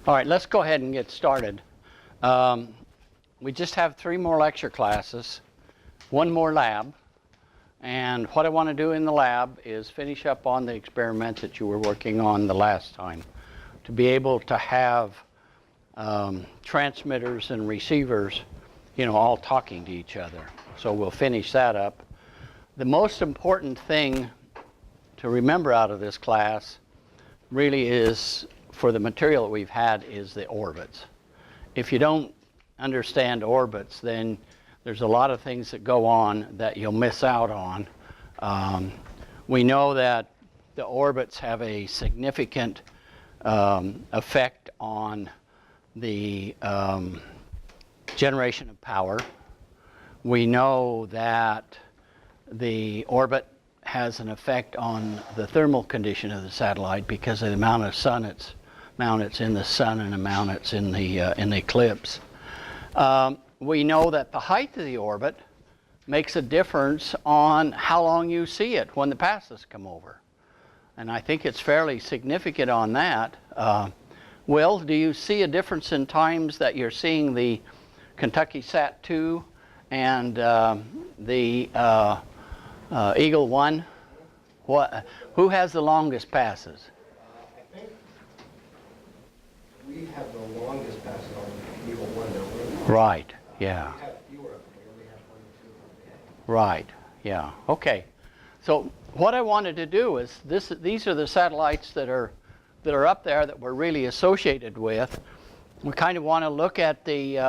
All right, let's go ahead and get started. We just have 3 more lecture classes, 1 more lab, and what I want to do in the lab is finish up on the experiment that you were working on the last time, to be able to have transmitters and receivers, you know, all talking to each other. So we'll finish that up. The most important thing to remember out of this class really is, for the material that we've had, is the orbits. If you don't understand orbits, then there's a lot of things that go on that you'll miss out on. We know that the orbits have a significant effect on the generation of power. We know that the orbit has an effect on the thermal condition of the satellite because of the amount of sun amount it's in the sun and amount it's in the eclipse. We know that the height of the orbit makes a difference on how long you see it when the passes come over. And I think it's fairly significant on that. Will, do you see a difference in times that you're seeing the Kentucky Sat-2 and the Eagle 1? Who has the longest passes? I think we have the longest passes on Eagle 1, don't we? Right, yeah. We have fewer of them. We only have 1 or 2 of them. Right, yeah, okay. So what I wanted to do is, these are the satellites that are up there that we're really associated with. We kind of want to look at the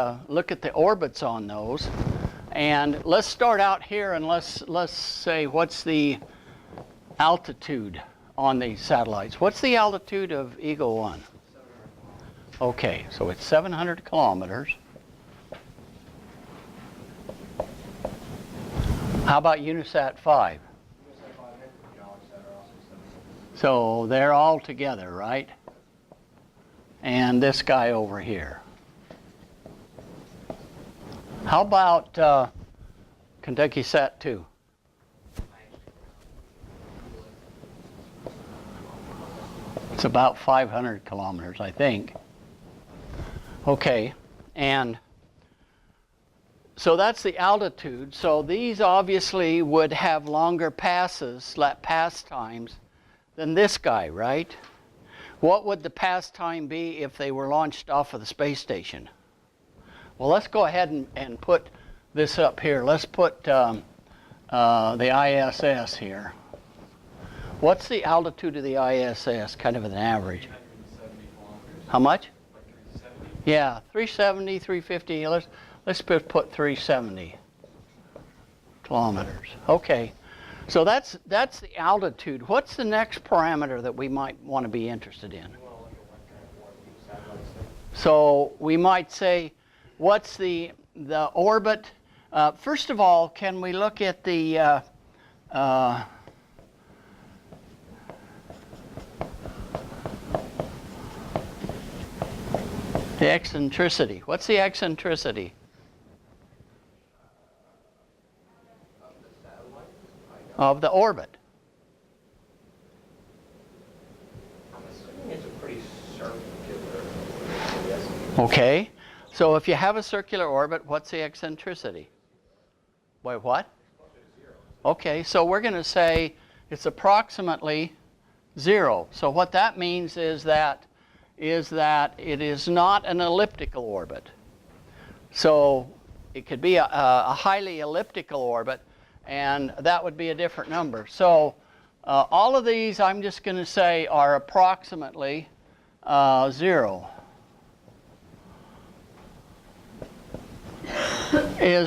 orbits on those. And let's start out here and let's say, what's the altitude on these satellites? What's the altitude of Eagle 1? Okay, so it's 700 kilometers. How about Unisat 5? So they're all together, right? And this guy over here. How about Kentucky Sat-2? It's about 500 kilometers, I think. Okay, and so that's the altitude. So these obviously would have longer pass times than this guy, right? What would the pass time be if they were launched off of the space station? Well, let's go ahead and put this up here. Let's put the ISS here. What's the altitude of the ISS, kind of an average? 370 kilometers. How much? Like 370. Yeah, 370, 350. Let's put 370 kilometers. Okay, so that's the altitude. What's the next parameter that we might want to be interested in? So we might say, what's the orbit? First of all, can we look at the eccentricity? What's the eccentricity? Of the orbit. I'm assuming it's a pretty circular. Okay. So if you have a circular orbit, what's the eccentricity? Wait, what? Okay, so we're going to say it's approximately 0. So what that means is that it is not an elliptical orbit. So it could be a highly elliptical orbit, and that would be a different number. So all of these, I'm just going to say, are approximately 0.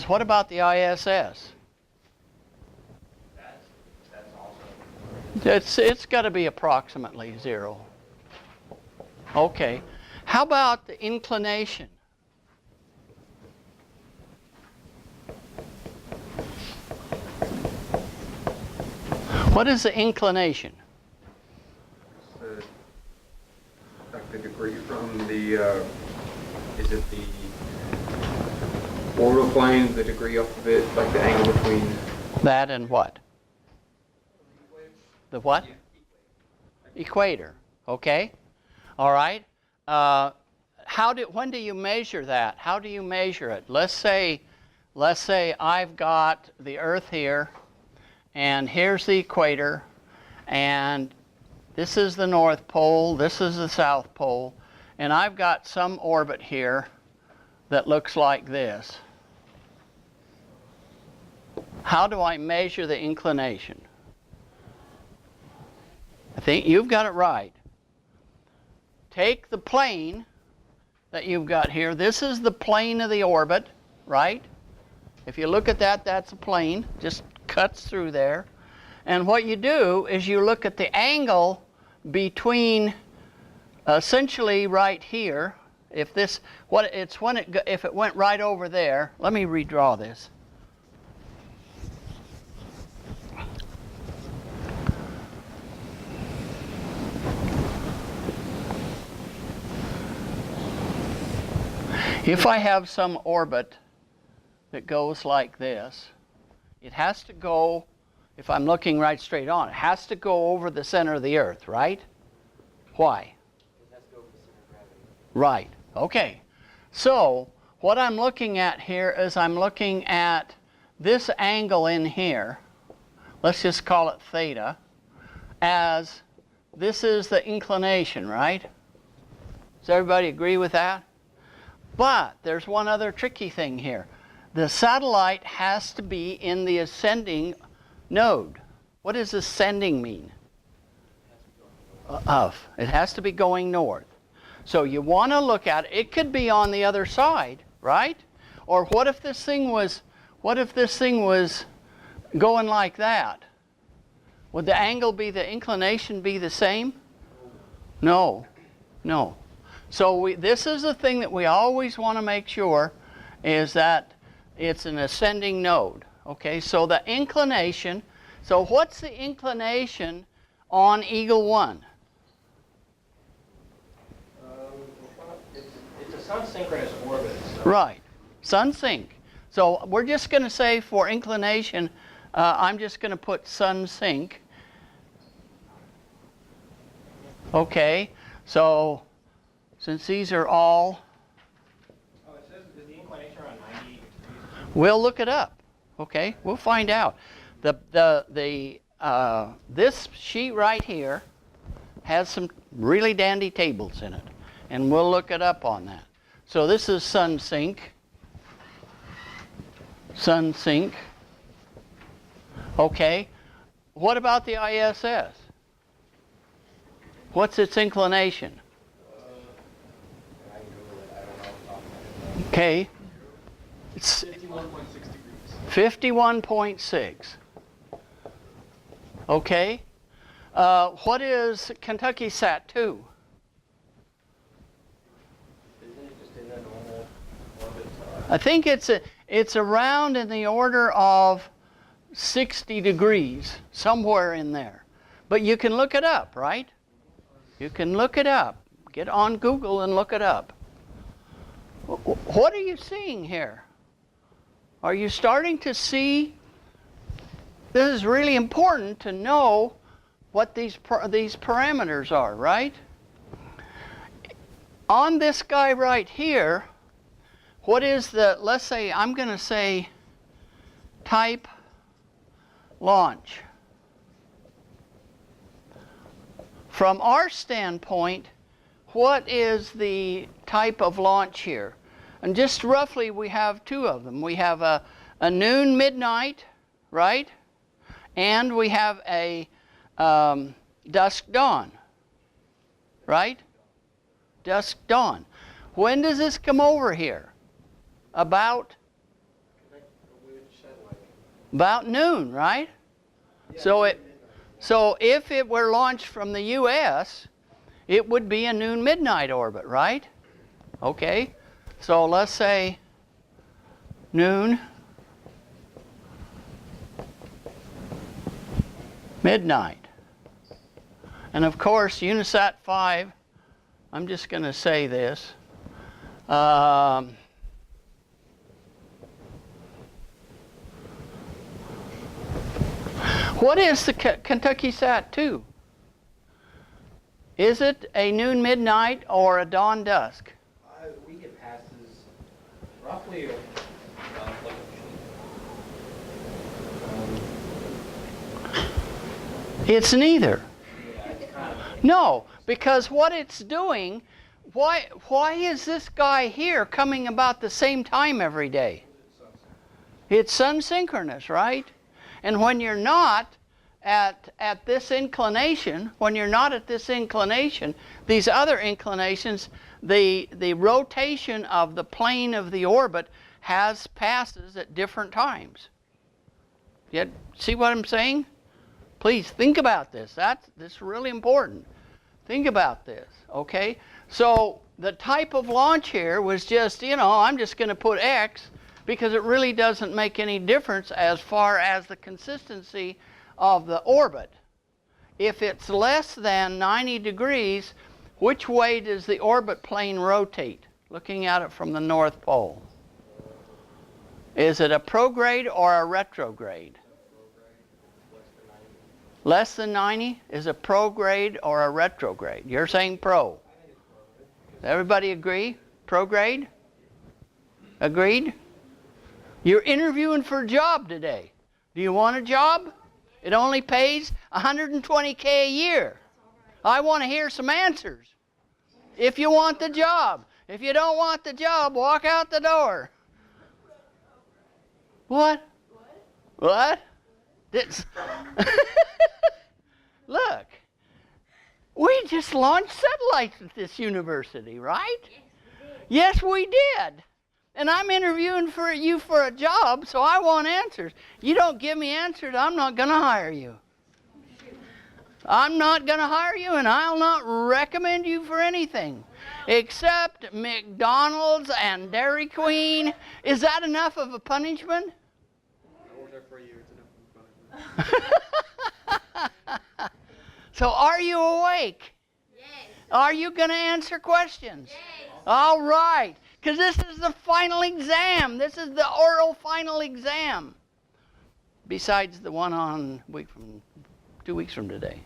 What about the ISS? That's also. It's got to be approximately 0. Okay. How about the inclination? What is the inclination? It's like the degree from the, is it the orbital plane, the degree off of it, like the angle between? That and what? The what? Equator. Okay. All right. when do you measure that? How do you measure it? Let's say I've got the Earth here, and here's the equator, and this is the North Pole, this is the South Pole, and I've got some orbit here that looks like this. How do I measure the inclination? I think you've got it right. Take the plane that you've got here. This is the plane of the orbit, right? If you look at that, that's a plane. Just cuts through there. And what you do is you look at the angle between essentially right here. If it went right over there, let me redraw this. If I have some orbit that goes like this, it has to go, if I'm looking right straight on, it has to go over the center of the Earth, right? Why? It has to go over the center of gravity. Right. Okay. So what I'm looking at here is I'm looking at this angle in here, let's just call it theta, as this is the inclination, right? Does everybody agree with that? But there's one other tricky thing here. The satellite has to be in the ascending node. What does ascending mean? It has to be going north. So you want to look at it. It could be on the other side, right? Or what if this thing was going like that? Would the angle be, the inclination be the same? No. No. So this is the thing that we always want to make sure is that it's an ascending node. Okay, so the inclination, so what's the inclination on Eagle 1? It's a sun-synchronous orbit. So. Right, sun-sync. So we're just going to say for inclination, I'm just going to put sun-sync. Okay, so since these are all, Oh, it says, is the inclination around 90 degrees? we'll look it up. Okay, we'll find out. This sheet right here has some really dandy tables in it, and we'll look it up on that. So this is sun-sync. Sun-sync. Okay, what about the ISS? What's its inclination? Okay, it's 51.6. Okay, what is Kentucky Sat 2? Isn't it just in the normal orbit? I think it's around in the order of 60 degrees, somewhere in there. But you can look it up, right? You can look it up. Get on Google and look it up. What are you seeing here? Are you starting to see? This is really important to know what these parameters are, right? On this guy right here, what is the, let's say, I'm going to say type launch. From our standpoint, what is the type of launch here? And just roughly, we have two of them. We have a noon midnight, right? And we have a dusk dawn, right? Dusk dawn. When does this come over here? About noon, right? Yeah, so if it were launched from the U.S., it would be a noon midnight orbit, right? Okay, so let's say noon midnight. And of course, Unisat 5, I'm just going to say this. What is the Kentucky Sat 2? Is it a noon midnight or a dawn dusk? I roughly like It's neither. yeah, it's kind of, No, because what it's doing, why is this guy here coming about the same time every day? It's sun-synchronous, right? And when you're not at this inclination, these other inclinations, the rotation of the plane of the orbit passes at different times. Yet, see what I'm saying? Please think about this. This is really important. Think about this, okay? So the type of launch here was just, I'm just going to put X because it really doesn't make any difference as far as the consistency of the orbit. If it's less than 90 degrees, which way does the orbit plane rotate? Looking at it from the North Pole. Is it a prograde or a retrograde? Less than 90 is a prograde or a retrograde. You're saying pro. Everybody agree? Prograde? Agreed? You're interviewing for a job today. Do you want a job? It only pays $120K a year. I want to hear some answers. If you want the job. If you don't want the job, walk out the door. What? What? Look, we just launched satellites at this university, right? Yes, we did. And I'm interviewing for you for a job, so I want answers. You don't give me answers, I'm not going to hire you. I'm not going to hire you, and I'll not recommend you for anything except McDonald's and Dairy Queen. Is that enough of a punishment? I worked there for a year. It's enough punishment. So are you awake? Yes. Are you going to answer questions? Yes. All right. Because this is the final exam. This is the oral final exam. Besides the one on 2 weeks from today.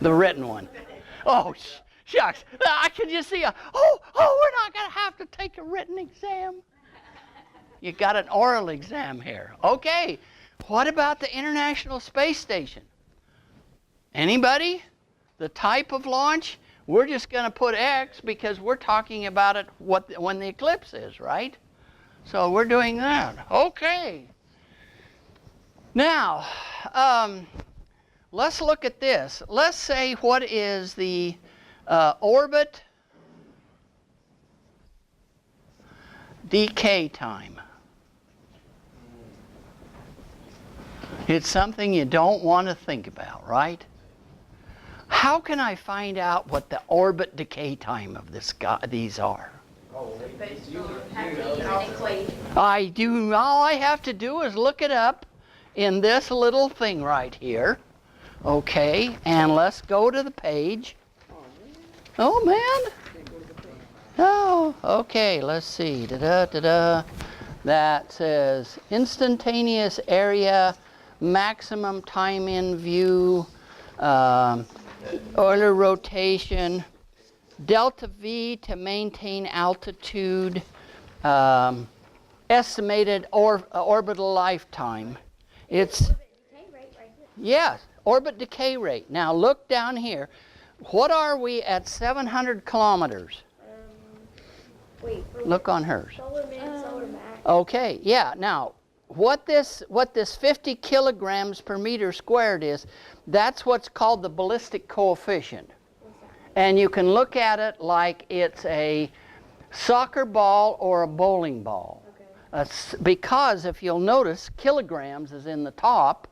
The written one. Oh, shucks. I can just see we're not going to have to take a written exam. You got an oral exam here. Okay. What about the International Space Station? Anybody? The type of launch? We're just going to put X because we're talking about it when the eclipse is, right? So we're doing that. Okay. Now, let's look at this. Let's say what is the orbit decay time. It's something you don't want to think about, right? How can I find out what the orbit decay time of these are? Based on an equation. I do. All I have to do is look it up in this little thing right here. Okay, and let's go to the page. Oh man. Oh, okay. Let's see. That says instantaneous area, maximum time in view. Euler rotation, delta V to maintain altitude, estimated orbital lifetime. It's, Decay rate right here. yes, orbit decay rate. Now look down here. What are we at 700 kilometers? Wait. Look on hers. Solar min, solar max. Okay, yeah. Now, what this 50 kilograms per meter squared is, that's what's called the ballistic coefficient. And you can look at it like it's a soccer ball or a bowling ball. Okay. Because if you'll notice, kilograms is in the top,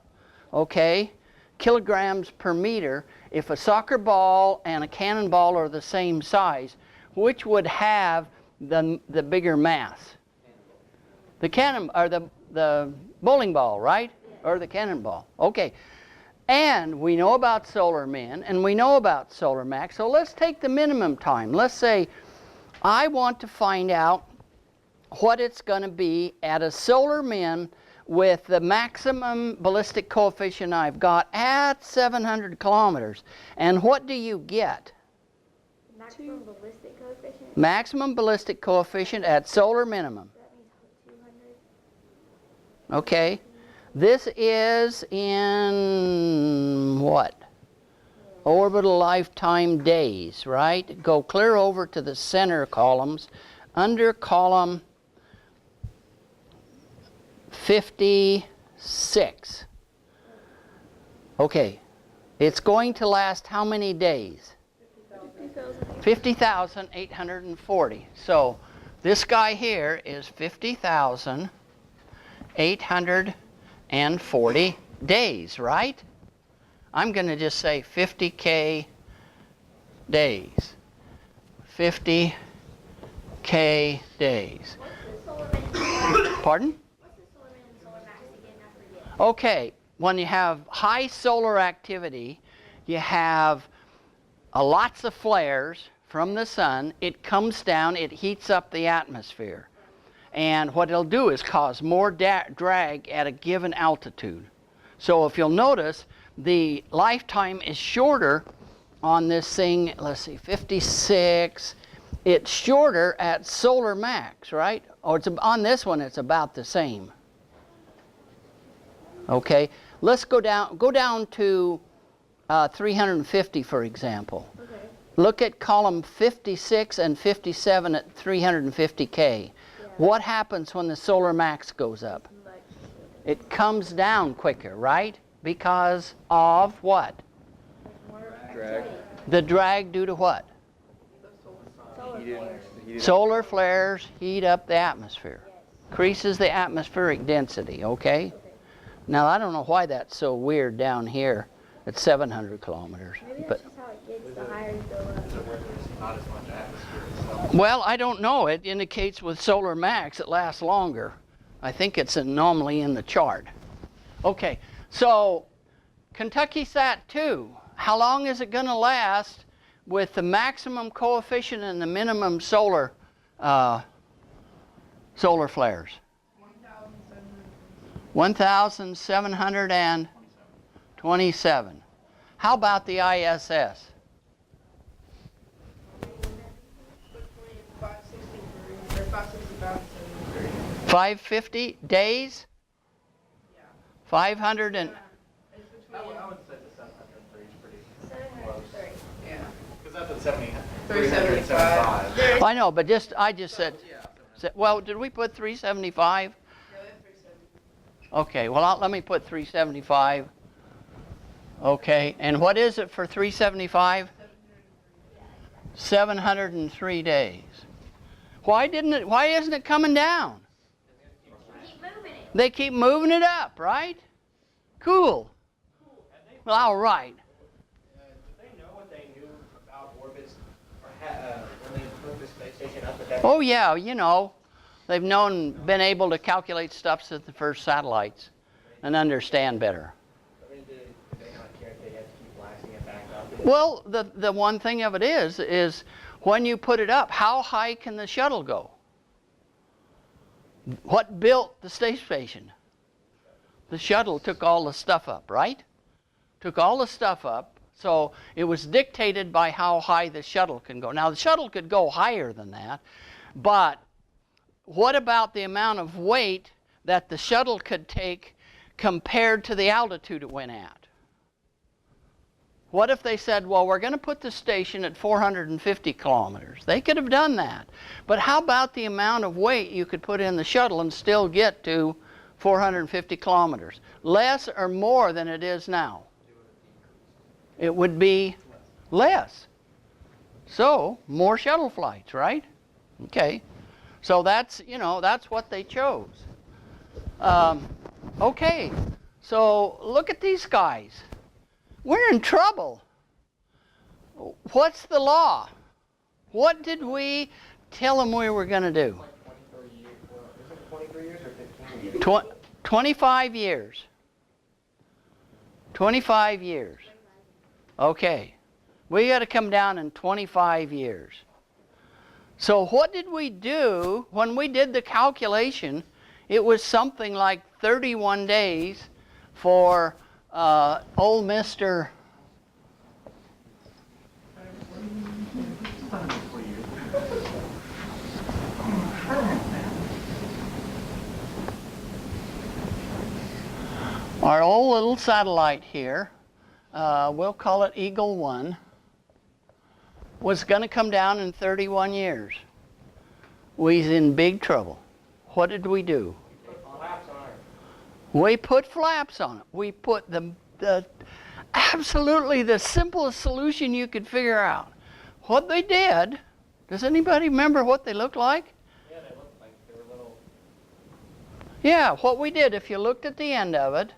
okay? Kilograms per meter. If a soccer ball and a cannonball are the same size, which would have the bigger mass? The cannon, or the bowling ball, right? Or the cannonball. Okay. And we know about solar min, and we know about solar max. So let's take the minimum time. Let's say I want to find out what it's going to be at a solar min with the maximum ballistic coefficient I've got at 700 kilometers. And what do you get? Maximum ballistic coefficient. Maximum ballistic coefficient at solar minimum. That means Okay. This is in what? Orbital lifetime days, right? Go clear over to the center columns. Under column 56. Okay. It's going to last how many days? 50,840. So this guy here is 50,840 days, right? I'm going to just say 50K days. 50K days. What's the solar minimum? Pardon? What's the solar minimum solar max again? I forget. Okay, when you have high solar activity, you have lots of flares from the sun. It comes down, it heats up the atmosphere. And what it'll do is cause more drag at a given altitude. So if you'll notice, the lifetime is shorter on this thing. Let's see, 56. It's shorter at solar max, right? Or it's on this one, it's about the same. Okay, let's go down to 350, for example. Okay. Look at column 56 and 57 at 350K. Yeah. What happens when the solar max goes up? Much. It comes down quicker, right? Because of what? More Drag. activity. The drag due to what? Solar flares. Solar flares heat up the atmosphere. Yes. Increases the atmospheric density, okay? Okay. Now, I don't know why that's so weird down here at 700 kilometers. Maybe But, that's just how it gets the higher you go up. Is it where there's not as much atmosphere itself? well, I don't know. It indicates with solar max it lasts longer. I think it's anomaly in the chart. Okay, so Kentucky Sat 2, how long is it going to last with the maximum coefficient and the minimum solar flares? 1,727. How about the ISS? 550 days? 500 and... I would say the 703 is pretty 703. Yeah. because that's at 70. 375. I know, but I just said, well, did we put 375? Okay, well, let me put 375. Okay, and what is it for 375? 703 days. Why isn't it coming down? Keep moving it. They keep moving it up, right? Cool. Well, all right. Did they know what they knew about orbits or when they moved the space station up? Oh yeah, you know, they've been able to calculate stuff since the first satellites and understand better. I mean, did they not care if they had to keep blasting it back up? Well, the one thing of it is when you put it up, how high can the shuttle go? What built the space station? The shuttle took all the stuff up, right? Took all the stuff up, so it was dictated by how high the shuttle can go. Now, the shuttle could go higher than that, but what about the amount of weight that the shuttle could take compared to the altitude it went at? What if they said, well, we're going to put the station at 450 kilometers? They could have done that. But how about the amount of weight you could put in the shuttle and still get to 450 kilometers? Less or more than it is now? It would be less. So, more shuttle flights, right? Okay. So that's what they chose. Okay. So look at these guys. We're in trouble. What's the law? What did we tell them we were going to do? 23 years. Well, is it 23 years or 15 years? 25 years. 25 years. Okay. We got to come down in 25 years. So what did we do when we did the calculation? It was something like 31 days for old Mr. Our old little satellite here, we'll call it Eagle 1, was going to come down in 31 years. We's in big trouble. What did we do? Flaps on it. We put flaps on it. We put the absolutely the simplest solution you could figure out. What they did, does anybody remember what they looked like? Yeah, they looked like they were little. Yeah, what we did, if you looked at the end of it,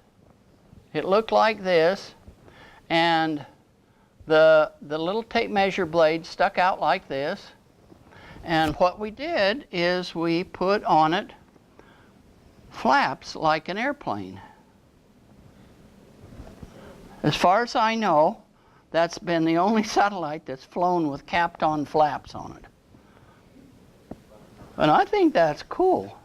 it looked like this, and the little tape measure blade stuck out like this, and what we did is we put on it flaps like an airplane. As far as I know, that's been the only satellite that's flown with capped on flaps on it. And I think that's cool.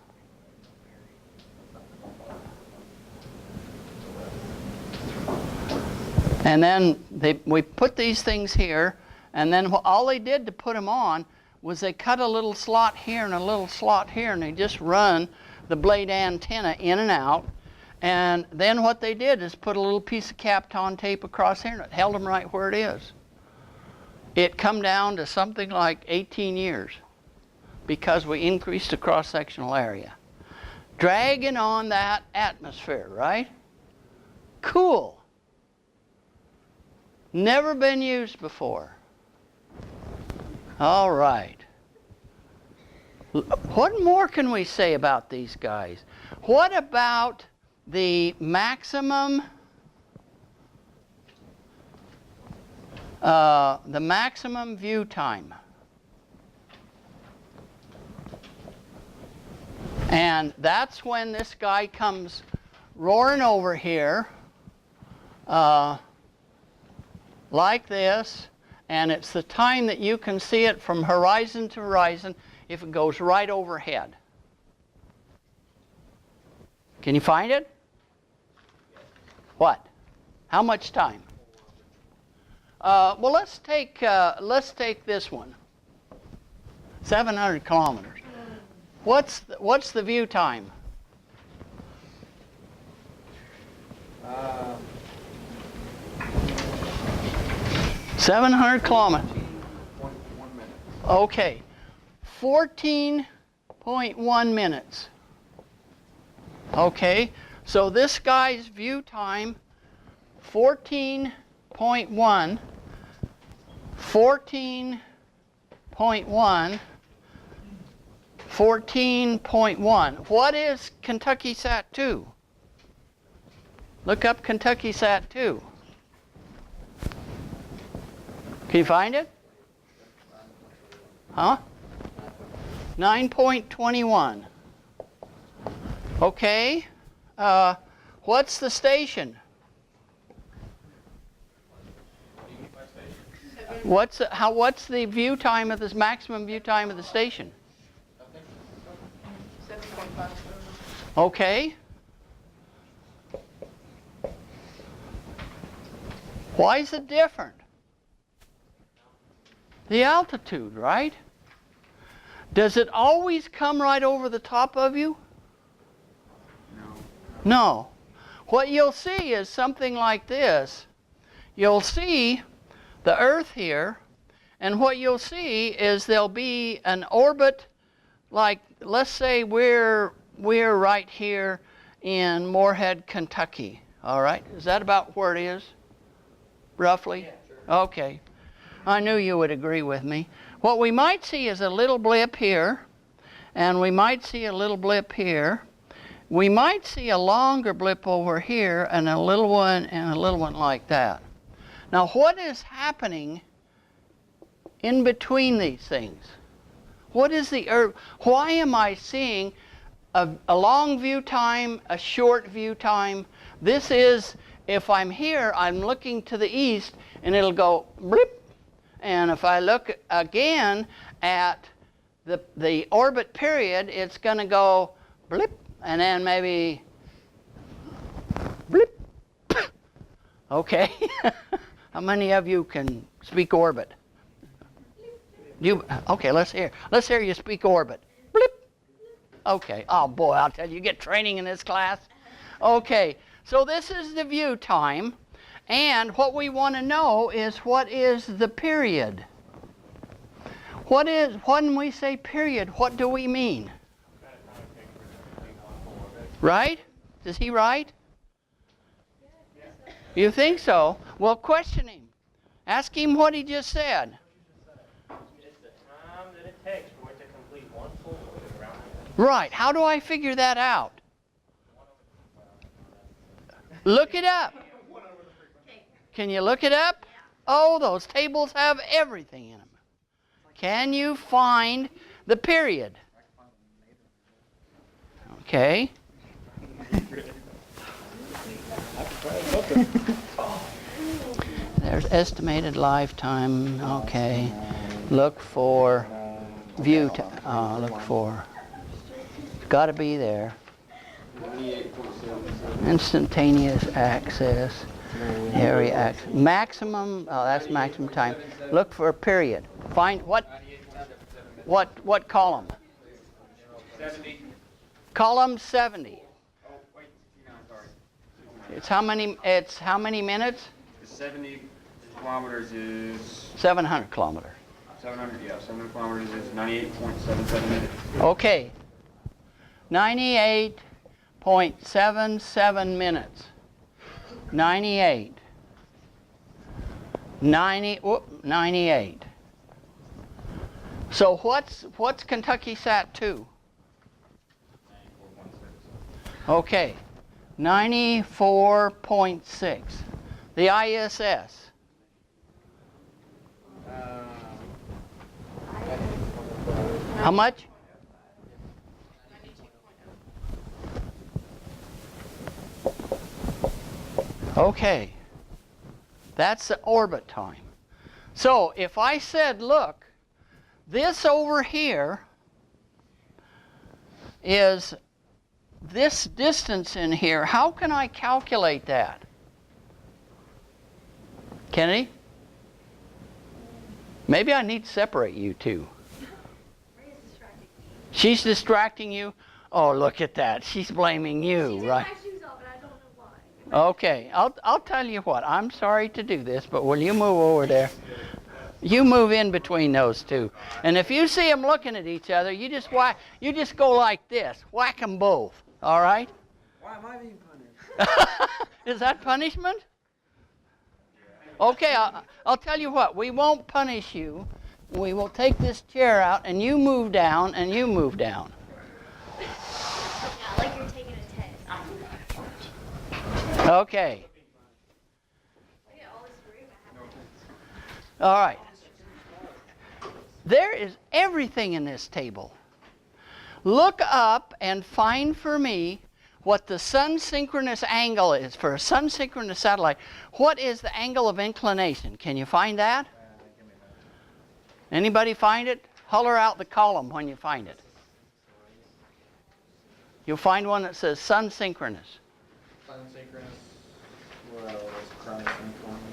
And then we put these things here, and then all they did to put them on was they cut a little slot here and a little slot here, and they just run the blade antenna in and out. And then what they did is put a little piece of capped on tape across here, and it held them right where it is. It come down to something like 18 years because we increased the cross-sectional area. Dragging on that atmosphere, right? Cool. Never been used before. All right. What more can we say about these guys? What about the maximum view time? And that's when this guy comes roaring over here like this, and it's the time that you can see it from horizon to horizon if it goes right overhead. Can you find it? What? How much time? Well, let's take this one. 700 kilometers. What's the view time? 700 kilometers. 1 minute. Okay. 14.1 minutes. Okay. So this guy's view time, 14.1. 14.1. 14.1. What is Kentucky Sat 2? Look up Kentucky Sat 2. Can you find it? Huh? 9.21. Okay. What's the station? What's the view time of this maximum view time of the station? 7.5. Okay. Why is it different? The altitude, right? Does it always come right over the top of you? No. What you'll see is something like this. You'll see the Earth here, and what you'll see is there'll be an orbit, like let's say we're right here in Moorhead, Kentucky. All right, is that about where it is, roughly? Yeah, sure. Okay, I knew you would agree with me. What we might see is a little blip here, and we might see a little blip here. We might see a longer blip over here, and a little one, and a little one like that. Now, what is happening in between these things? What is the Earth? Why am I seeing a long view time, a short view time? This is, if I'm here, I'm looking to the east, and it'll go blip. And if I look again at the orbit period, it's going to go blip, and then maybe blip. Okay. How many of you can speak orbit? Okay, let's hear you speak orbit. Blip. Okay. Oh boy, I'll tell you, you get training in this class. Okay. So this is the view time. And what we want to know is what is the period? When we say period, what do we mean? Right? Is he right? You think so? Well, question him. Ask him what he just said. It's the time that it takes for it to complete one full orbit around the Right. How do I figure that out? Look it up. Can you look it up? Oh, those tables have everything in them. Can you find the period? Okay. There's estimated lifetime. Okay. Look for view. Look for. Got to be there. Instantaneous access. Area access. Maximum. Oh, that's maximum time. Look for a period. Find what column? 70. Column 70. Oh, wait, 69, sorry. It's how many minutes? The 70 kilometers is 700 kilometers. 700, yeah, 700 kilometers is 98.77 minutes. Okay. 98.77 minutes. 98. 98. So what's Kentucky Sat 2? Okay. 94.6. The ISS. How much? Okay. That's the orbit time. So if I said, look, this over here is this distance in here, how can I calculate that? Kennedy? Maybe I need to separate you two. She's distracting you? Oh, look at that. She's blaming you, right? Okay, I'll tell you what. I'm sorry to do this, but will you move over there? You move in between those two. And if you see them looking at each other, you just go like this. Whack them both. All right? Why am I being punished? Is that punishment? Okay, I'll tell you what. We won't punish you. We will take this chair out, and you move down, and you move down. Yeah, like you're taking a test. Okay. All right. There is everything in this table. Look up and find for me what the Sun-Synchronous angle is for a Sun-Synchronous satellite. What is the angle of inclination? Can you find that? Anybody find it? Holler out the column when you find it. You'll find one that says Sun-Synchronous. Sun-Synchronous. Well, it's chronic inflammation.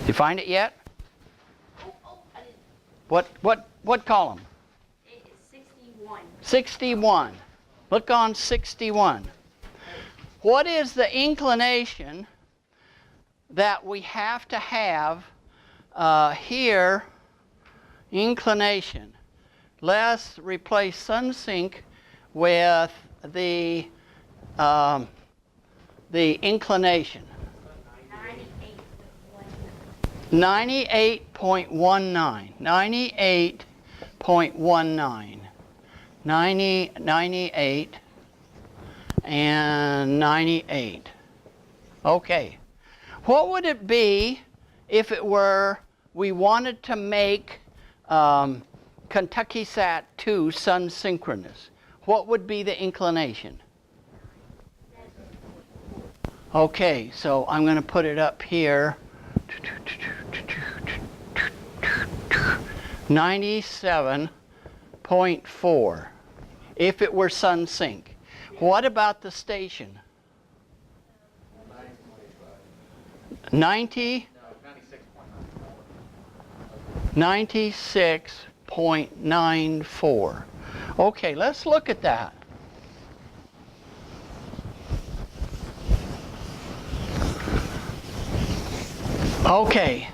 You find it yet? I didn't. What column? It is 61. 61. Look on 61. What is the inclination that we have to have here? Inclination. Let's replace sun-sync with the inclination. 98.19. 98.19. 98 and 98. Okay. What would it be if it were we wanted to make Kentucky Sat 2 Sun-Synchronous? What would be the inclination? Okay, so I'm going to put it up here. 97.4 if it were sun-sync. What about the station? 90? 96.94. Okay, let's look at that. Okay,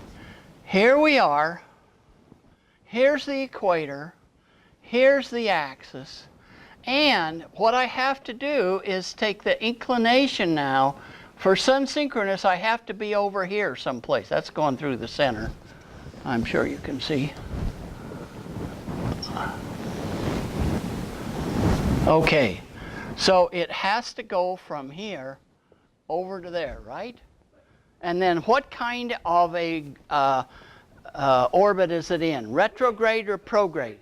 here we are. Here's the equator. Here's the axis. And what I have to do is take the inclination now. For Sun-Synchronous, I have to be over here someplace. That's going through the center. I'm sure you can see. Okay, so it has to go from here over to there, right? And then what kind of a orbit is it in? Retrograde or prograde?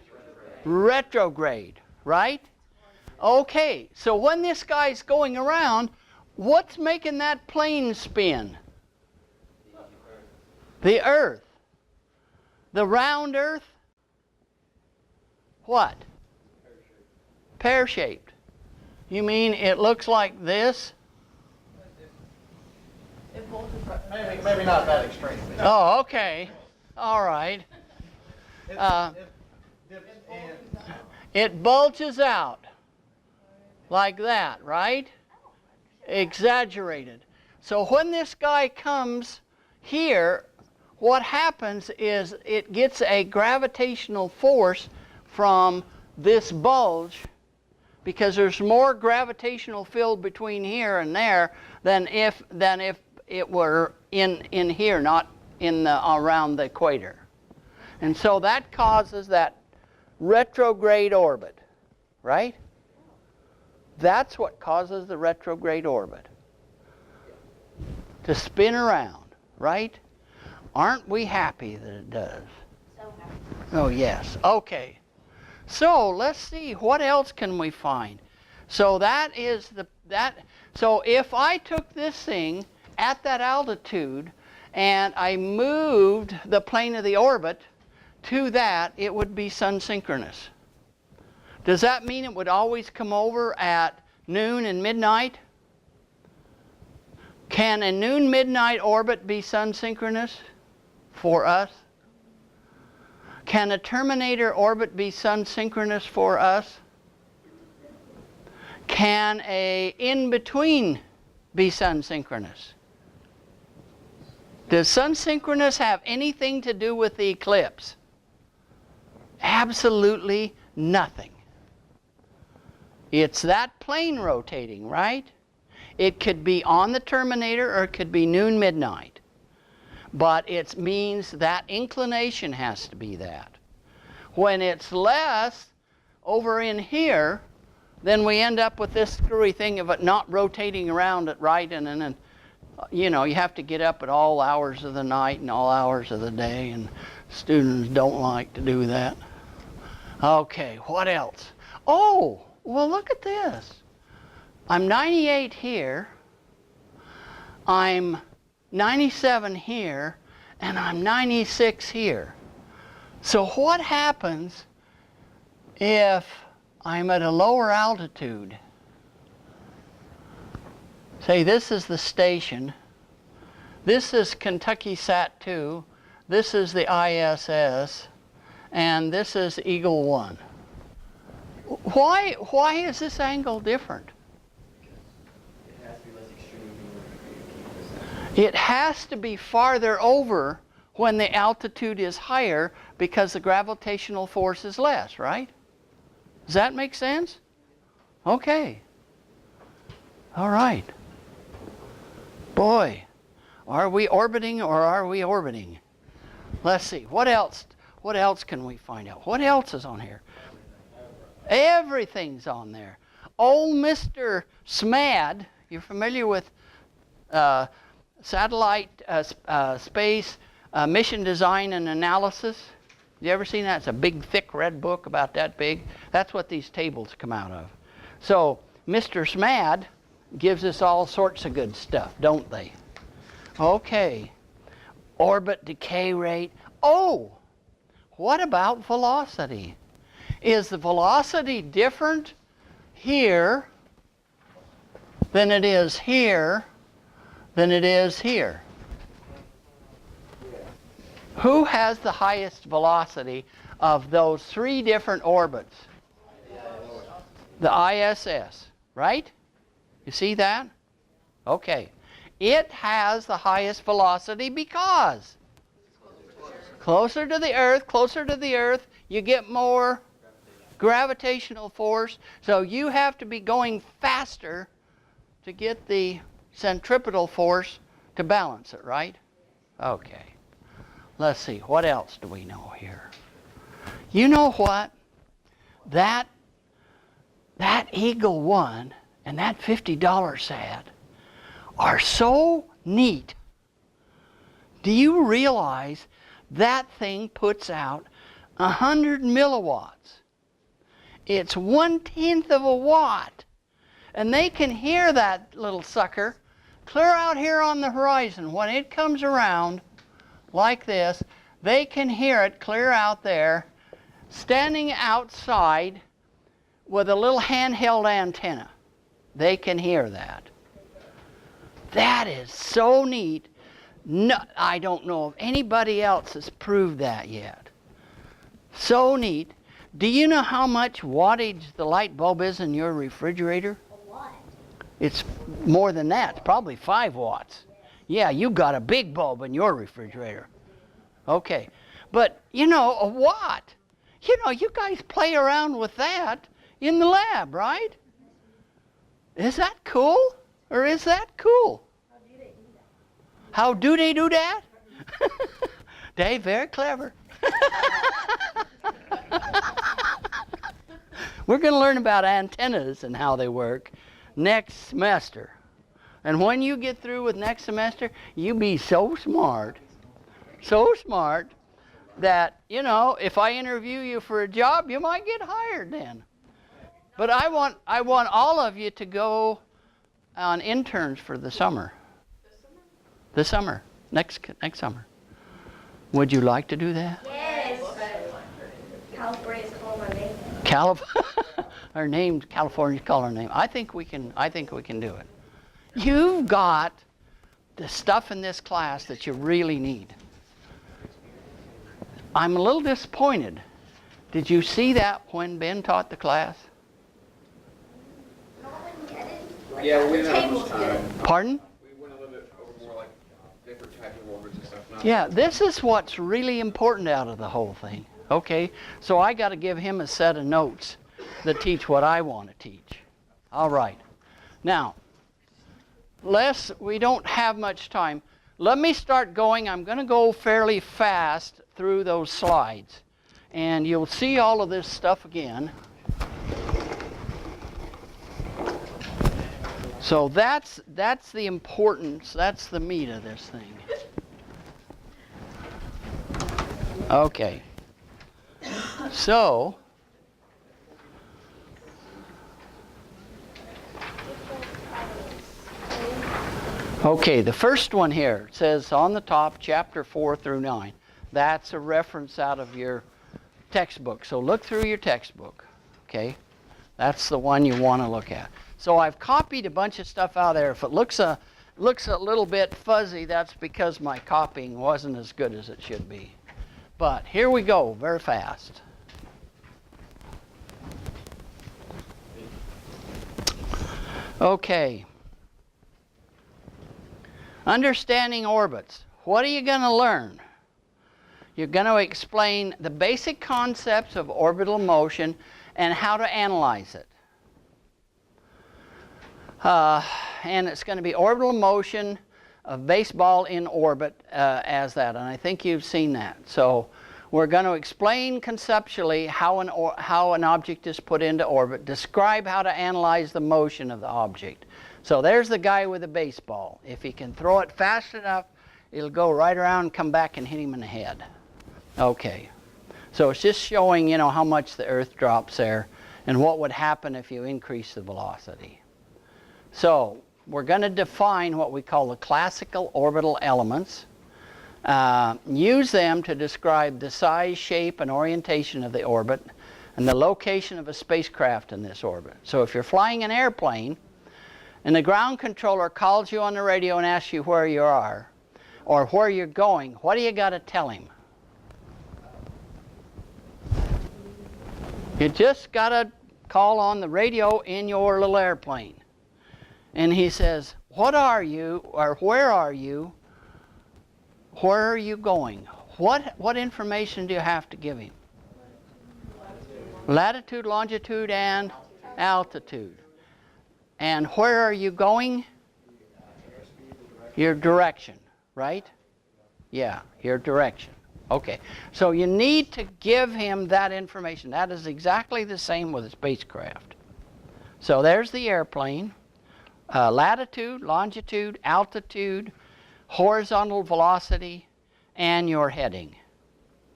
Retrograde, right? Okay, so when this guy's going around, what's making that plane spin? The Earth. The round Earth? What? Pear-shaped. You mean it looks like this? Maybe not that extreme. Oh, okay. All right. It bulges out like that, right? Exaggerated. So when this guy comes here, what happens is it gets a gravitational force from this bulge, because there's more gravitational field between here and there than if it were in here, not in the around the equator. And so that causes that retrograde orbit, right? That's what causes the retrograde orbit to spin around, right? Aren't we happy that it does? So happy. Oh yes. Okay. So let's see, what else can we find? So that is so if I took this thing at that altitude and I moved the plane of the orbit to that, it would be Sun-Synchronous. Does that mean it would always come over at noon and midnight? Can a noon midnight orbit be Sun-Synchronous for us? Can a terminator orbit be Sun-Synchronous for us? Can a in-between be Sun-Synchronous? Does Sun-Synchronous have anything to do with the eclipse? Absolutely nothing. It's that plane rotating, right? It could be on the terminator or it could be noon midnight. But it means that inclination has to be that. When it's less over in here, then we end up with this screwy thing of it not rotating around it right, and then, you know, you have to get up at all hours of the night and all hours of the day, and students don't like to do that. Okay, what else? Oh, well, look at this. I'm 98 here. I'm 97 here, and I'm 96 here. So what happens if I'm at a lower altitude? Say this is the station. This is Kentucky Sat 2. This is the ISS. And this is Eagle 1. Why is this angle different? It has to be farther over when the altitude is higher because the gravitational force is less, right? Does that make sense? Okay. All right. Boy, are we orbiting or are we orbiting? Let's see. What else? What else can we find out? What else is on here? Everything's on there. Old Mr. SMAD, you're familiar with satellite space mission design and analysis? You ever seen that? It's a big, thick red book about that big. That's what these tables come out of. So Mr. SMAD gives us all sorts of good stuff, don't they? Okay. Orbit decay rate. Oh, what about velocity? Is the velocity different here than it is here than it is here? Who has the highest velocity of those three different orbits? The ISS, right? You see that? Okay. It has the highest velocity because closer to the Earth, you get more gravitational force. So you have to be going faster to get the centripetal force to balance it, right? Okay. Let's see, what else do we know here? You know what? That Eagle 1 and that $50 SAD are so neat. Do you realize that thing puts out 100 milliwatts? It's 1/10 of a watt. And they can hear that little sucker clear out here on the horizon. When it comes around like this, they can hear it clear out there, standing outside with a little handheld antenna. They can hear that. That is so neat. No, I don't know if anybody else has proved that yet. So neat. Do you know how much wattage the light bulb is in your refrigerator? A lot. It's more than that. It's probably 5 watts. Yeah, you got a big bulb in your refrigerator. Okay. But, you know, a watt. You know, you guys play around with that in the lab, right? Is that cool? Or is that cool? How do they do that? They very clever. We're going to learn about antennas and how they work next semester. And when you get through with next semester, you be so smart that, you know, if I interview you for a job, you might get hired then. But I want all of you to go on interns for the summer. This summer, next summer. Would you like to do that? Yes. California's calling my name. Our name, California's call our name. I think we can do it. You've got the stuff in this class that you really need. I'm a little disappointed. Did you see that when Ben taught the class? Yeah, we didn't have much time. Pardon? We went a little bit over more like different types of orbits and stuff. Yeah, this is what's really important out of the whole thing. Okay, so I got to give him a set of notes that teach what I want to teach. All right. Now, we don't have much time. Let me start going. I'm going to go fairly fast through those slides. And you'll see all of this stuff again. So that's the importance, that's the meat of this thing. Okay. So, okay, the first one here says on the top, chapter 4 through 9. That's a reference out of your textbook. So look through your textbook, okay? That's the one you want to look at. So I've copied a bunch of stuff out there. If it looks a little bit fuzzy, that's because my copying wasn't as good as it should be. But here we go, very fast. Okay. Understanding orbits. What are you going to learn? You're going to explain the basic concepts of orbital motion and how to analyze it. And it's going to be orbital motion of baseball in orbit as that. And I think you've seen that. So we're going to explain conceptually how an object is put into orbit, describe how to analyze the motion of the object. So there's the guy with the baseball. If he can throw it fast enough, it'll go right around and come back and hit him in the head. Okay. So it's just showing, you know, how much the Earth drops there and what would happen if you increase the velocity. So we're going to define what we call the classical orbital elements. Use them to describe the size, shape, and orientation of the orbit and the location of a spacecraft in this orbit. So if you're flying an airplane and the ground controller calls you on the radio and asks you where you are or where you're going, what do you got to tell him? You just got to call on the radio in your little airplane. And he says, what are you, or where are you? Where are you going? What information do you have to give him? Latitude, longitude, and altitude. And where are you going? Your direction, right? Yeah, your direction. Okay, so you need to give him that information. That is exactly the same with a spacecraft. So there's the airplane. Latitude, longitude, altitude, horizontal velocity, and your heading.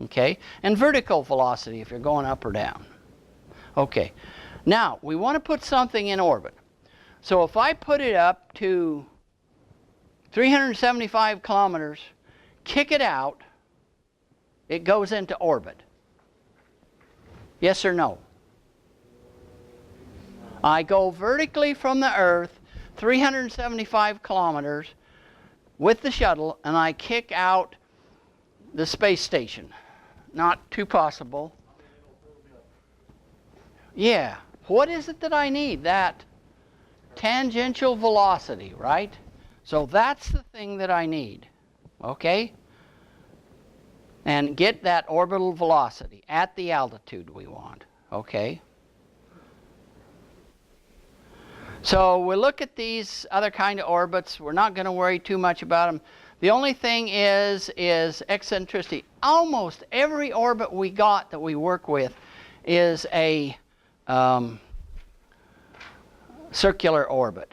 Okay, and vertical velocity if you're going up or down. Okay, now we want to put something in orbit. So if I put it up to 375 kilometers, kick it out, it goes into orbit. Yes or no? I go vertically from the Earth 375 kilometers with the shuttle, and I kick out the space station. Not too possible. Yeah. What is it that I need? That tangential velocity, right? So that's the thing that I need. Okay? And get that orbital velocity at the altitude we want. Okay? So we'll look at these other kind of orbits. We're not going to worry too much about them. The only thing is eccentricity. Almost every orbit we got that we work with is a circular orbit.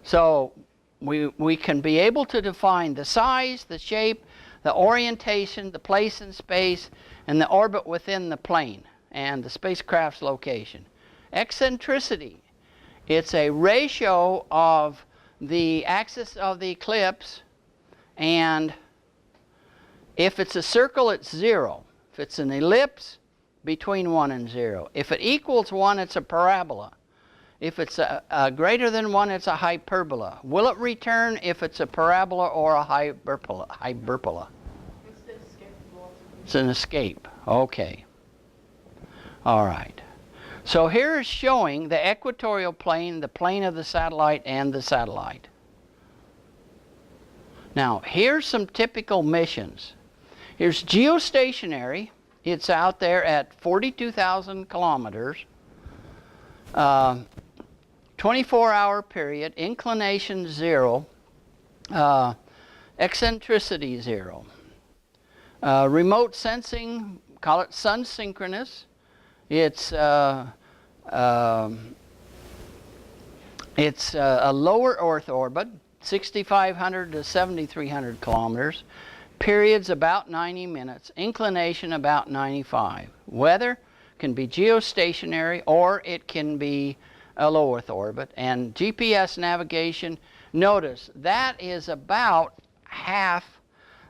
So we can be able to define the size, the shape, the orientation, the place in space, and the orbit within the plane, and the spacecraft's location. Eccentricity, it's a ratio of the axis of the eclipse, and if it's a circle, it's 0. If it's an ellipse, between 1 and 0. If it equals 1, it's a parabola. If it's a greater than 1, it's a hyperbola. Will it return if it's a parabola or a hyperbola? It's an escape. Okay. All right. So here is showing the equatorial plane, the plane of the satellite, and the satellite. Now, here's some typical missions. Here's geostationary. It's out there at 42,000 kilometers. 24-hour period, inclination 0, eccentricity 0. Remote sensing, call it Sun-Synchronous. It's a lower Earth orbit, 6,500 to 7,300 kilometers. Periods about 90 minutes. Inclination about 95. Weather can be geostationary or it can be a low Earth orbit. And GPS navigation, notice that is about half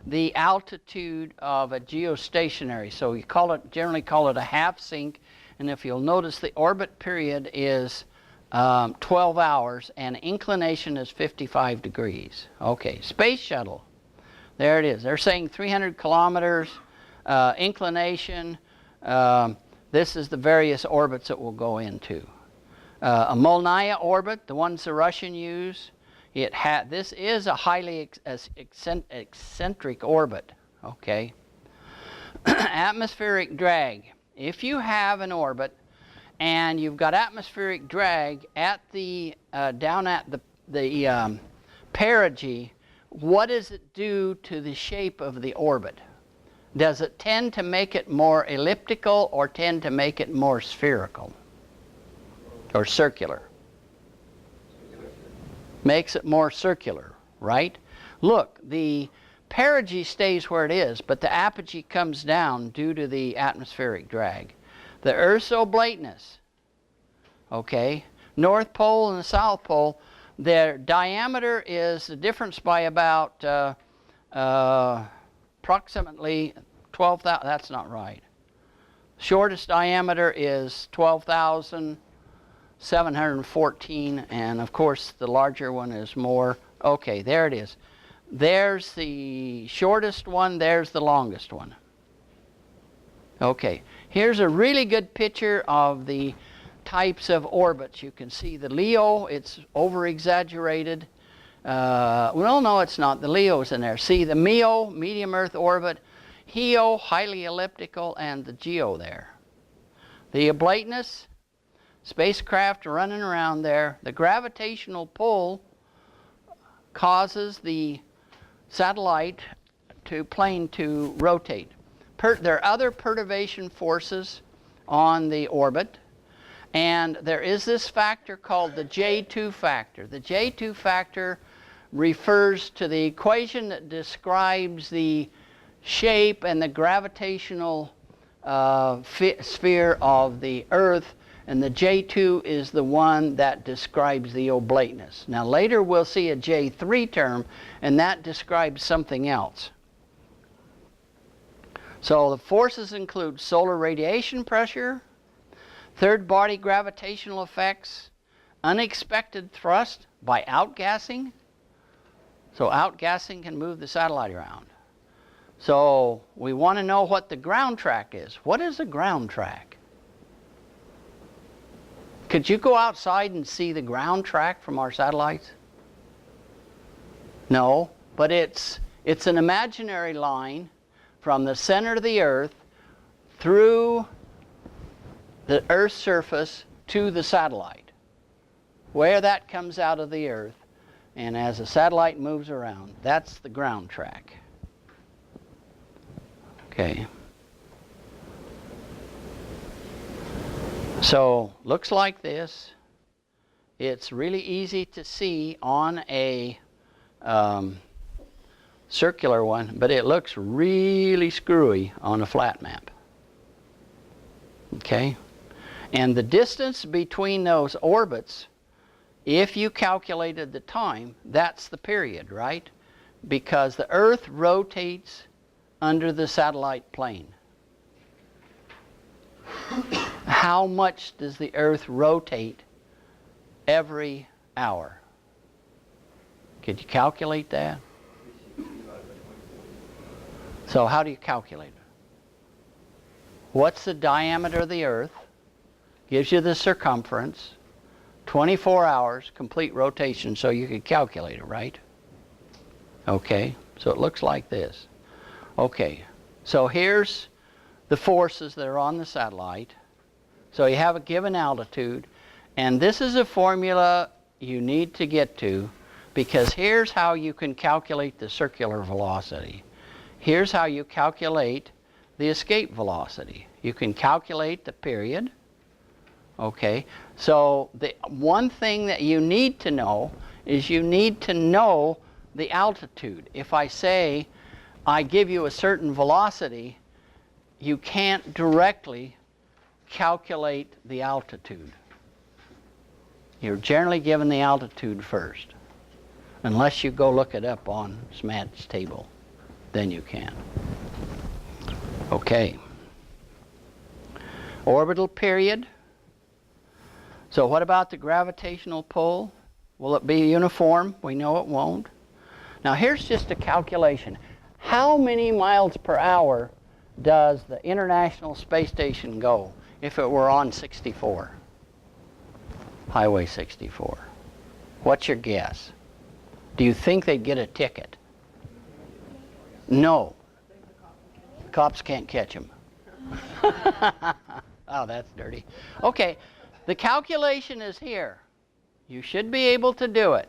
the altitude of a geostationary. So you generally call it a half sync. And if you'll notice, the orbit period is 12 hours and inclination is 55 degrees. Okay, space shuttle. There it is. They're saying 300 kilometers inclination. This is the various orbits it will go into. A Molniya orbit, the ones the Russians use. This is a highly eccentric orbit. Okay. Atmospheric drag. If you have an orbit and you've got atmospheric drag at the down at the perigee, what does it do to the shape of the orbit? Does it tend to make it more elliptical or tend to make it more spherical or circular? Makes it more circular, right? Look, the perigee stays where it is, but the apogee comes down due to the atmospheric drag. The Earth's oblateness, okay, North Pole and the South Pole, their diameter is the difference by about approximately 12,000. That's not right. Shortest diameter is 12,714, and of course the larger one is more. Okay, there it is. There's the shortest one, there's the longest one. Okay, here's a really good picture of the types of orbits. You can see the LEO, it's over-exaggerated. Well, no, it's not. The LEO's in there. See the MEO, medium Earth orbit, HEO, highly elliptical, and the GEO there. The oblateness, spacecraft running around there. The gravitational pull causes the satellite plane to rotate. There are other perturbation forces on the orbit, and there is this factor called the J2 factor. The J2 factor refers to the equation that describes the shape and the gravitational sphere of the Earth, and the J2 is the one that describes the oblateness. Now later we'll see a J3 term, and that describes something else. So the forces include solar radiation pressure, third body gravitational effects, unexpected thrust by outgassing. So outgassing can move the satellite around. So we want to know what the ground track is. What is a ground track? Could you go outside and see the ground track from our satellites? No, but it's an imaginary line from the center of the Earth through the Earth's surface to the satellite, where that comes out of the Earth, and as the satellite moves around, that's the ground track. Okay. So, looks like this. It's really easy to see on a circular one, but it looks really screwy on a flat map. Okay? And the distance between those orbits, if you calculated the time, that's the period, right? Because the Earth rotates under the satellite plane. How much does the Earth rotate every hour? Could you calculate that? So how do you calculate it? What's the diameter of the Earth? Gives you the circumference. 24 hours, complete rotation, so you could calculate it, right? Okay, so it looks like this. Okay, so here's the forces that are on the satellite. So you have a given altitude, and this is a formula you need to get to, because here's how you can calculate the circular velocity. Here's how you calculate the escape velocity. You can calculate the period. Okay, so the one thing that you need to know is you need to know the altitude. If I say I give you a certain velocity, you can't directly calculate the altitude. You're generally given the altitude first, unless you go look it up on SMAT's table. Then you can. Okay. Orbital period. So what about the gravitational pull? Will it be uniform? We know it won't. Now here's just a calculation. How many miles per hour does the International Space Station go if it were on 64? Highway 64. What's your guess? Do you think they'd get a ticket? No. Cops can't catch them. Oh, that's dirty. Okay, the calculation is here. You should be able to do it.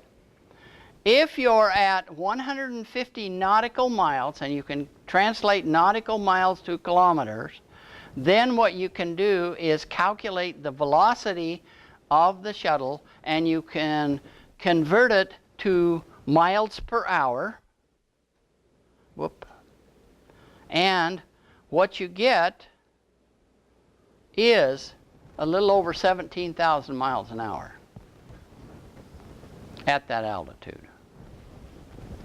If you're at 150 nautical miles, and you can translate nautical miles to kilometers, then what you can do is calculate the velocity of the shuttle, and you can convert it to miles per hour. Whoop. And what you get is a little over 17,000 miles an hour at that altitude.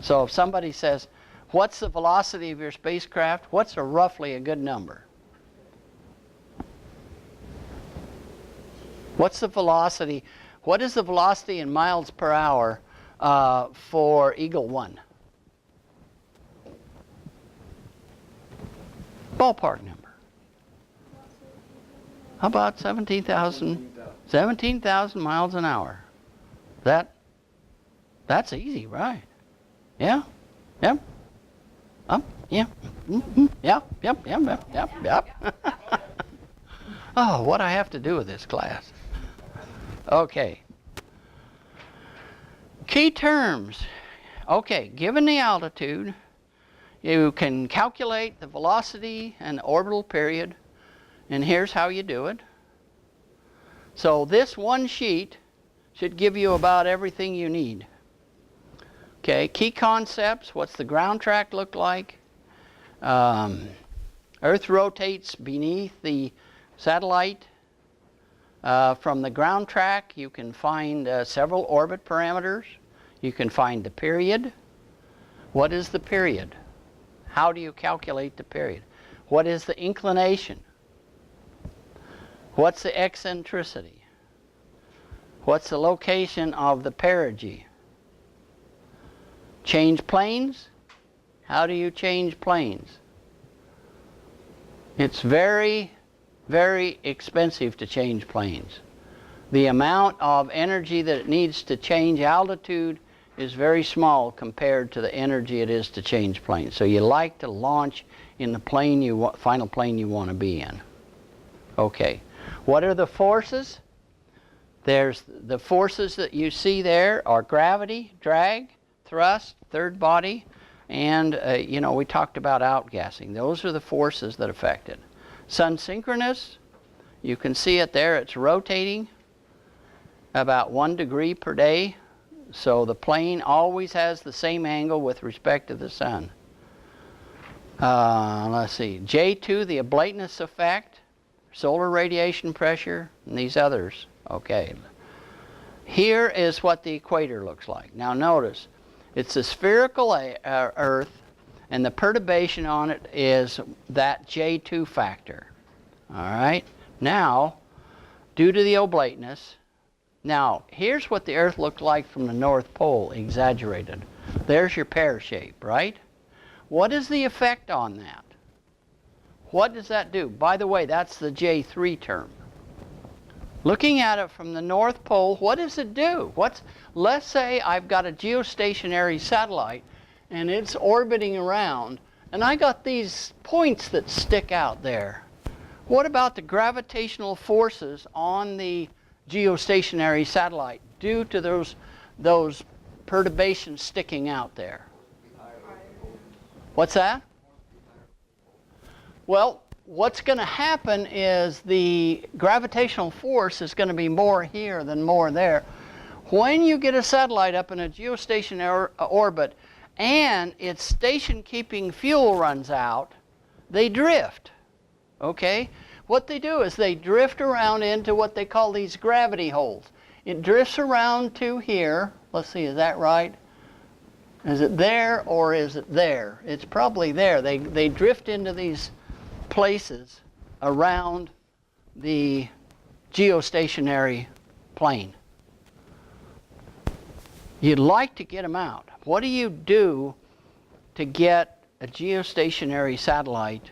So if somebody says, what's the velocity of your spacecraft? What's roughly a good number? What's the velocity? What is the velocity in miles per hour for Eagle 1? Ballpark number. How about 17,000 miles an hour? That's easy, right? Yeah? Yep. Yeah. Mm-hmm. Yep. Oh, what I have to do with this class. Okay. Key terms. Okay, given the altitude, you can calculate the velocity and the orbital period, and here's how you do it. So this one sheet should give you about everything you need. Okay, key concepts. What's the ground track look like? Earth rotates beneath the satellite. From the ground track, you can find several orbit parameters. You can find the period. What is the period? How do you calculate the period? What is the inclination? What's the eccentricity? What's the location of the perigee? Change planes? How do you change planes? It's very, very expensive to change planes. The amount of energy that it needs to change altitude is very small compared to the energy it is to change planes. So you like to launch in the plane final plane you want to be in. Okay. What are the forces? There's the forces that you see there are gravity, drag, thrust, third body, and we talked about outgassing. Those are the forces that affect it. Sun-Synchronous, you can see it there. It's rotating about 1 degree per day. So the plane always has the same angle with respect to the sun. Let's see. J2, the ablateness effect, solar radiation pressure, and these others. Okay. Here is what the equator looks like. Now notice, it's a spherical Earth, and the perturbation on it is that J2 factor. All right. Now, due to the oblateness, now here's what the Earth looked like from the North Pole, exaggerated. There's your pear shape, right? What is the effect on that? What does that do? By the way, that's the J3 term. Looking at it from the North Pole, what does it do? Let's say I've got a geostationary satellite and it's orbiting around, and I got these points that stick out there. What about the gravitational forces on the geostationary satellite due to those perturbations sticking out there? What's that? Well, what's going to happen is the gravitational force is going to be more here than more there. When you get a satellite up in a geostationary orbit and its station-keeping fuel runs out, they drift. Okay? What they do is they drift around into what they call these gravity holes. It drifts around to here. Let's see, is that right? Is it there or is it there? It's probably there. They drift into these places around the geostationary plane. You'd like to get them out. What do you do to get a geostationary satellite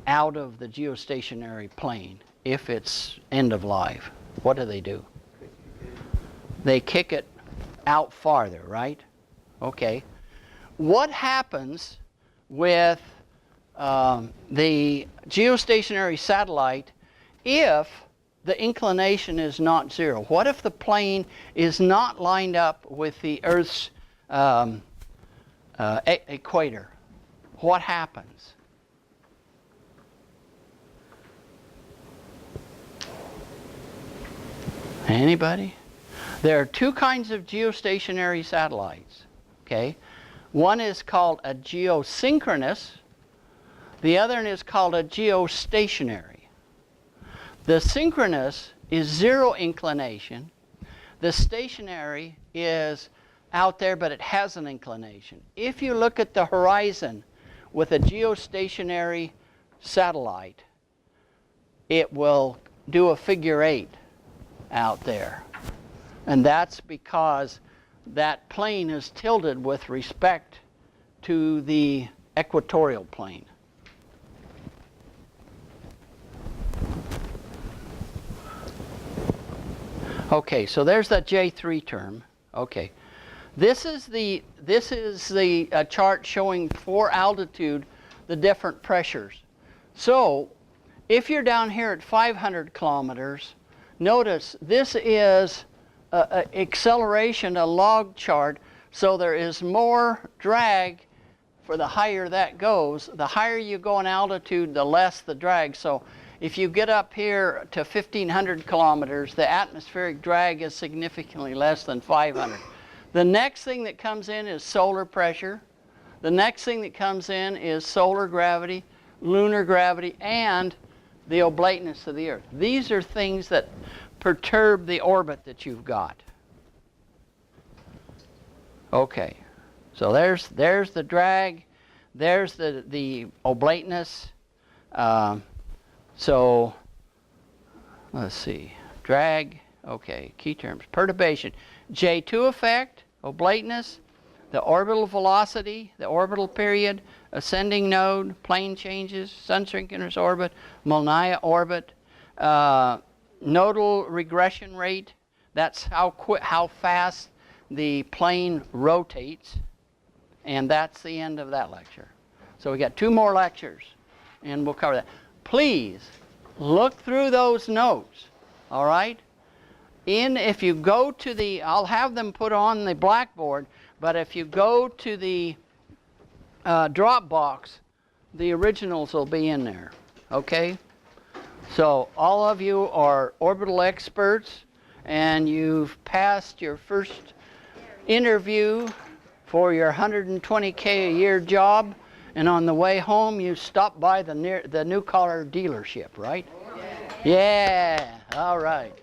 out of the geostationary plane if it's end of life? What do? They kick it out farther, right? Okay. What happens with the geostationary satellite if the inclination is not zero? What if the plane is not lined up with the Earth's equator? What happens? Anybody? There are two kinds of geostationary satellites. Okay? One is called a geosynchronous. The other one is called a geostationary. The synchronous is zero inclination. The stationary is out there, but it has an inclination. If you look at the horizon with a geostationary satellite, it will do a figure 8 out there. And that's because that plane is tilted with respect to the equatorial plane. Okay, so there's that J3 term. Okay. This is the chart showing for altitude the different pressures. So if you're down here at 500 kilometers, notice this is a acceleration, a log chart, so there is more drag for the higher that goes. The higher you go in altitude, the less the drag. So if you get up here to 1,500 kilometers, the atmospheric drag is significantly less than 500. The next thing that comes in is solar pressure. The next thing that comes in is solar gravity, lunar gravity, and the oblateness of the Earth. These are things that perturb the orbit that you've got. Okay, so there's the drag, there's the oblateness. So let's see, drag, okay, key terms, perturbation, J2 effect, oblateness, the orbital velocity, the orbital period, ascending node, plane changes, Sun-Synchronous orbit, Molniya orbit, nodal regression rate, that's how fast the plane rotates, and that's the end of that lecture. So we got 2 more lectures, and we'll cover that. Please look through those notes, all right? If you go to the, I'll have them put on the blackboard, but if you go to the Dropbox, the originals will be in there, okay? So all of you are orbital experts, and you've passed your first interview for your 120K a year job, and on the way home you stop by the new car dealership, right? Yeah, all right.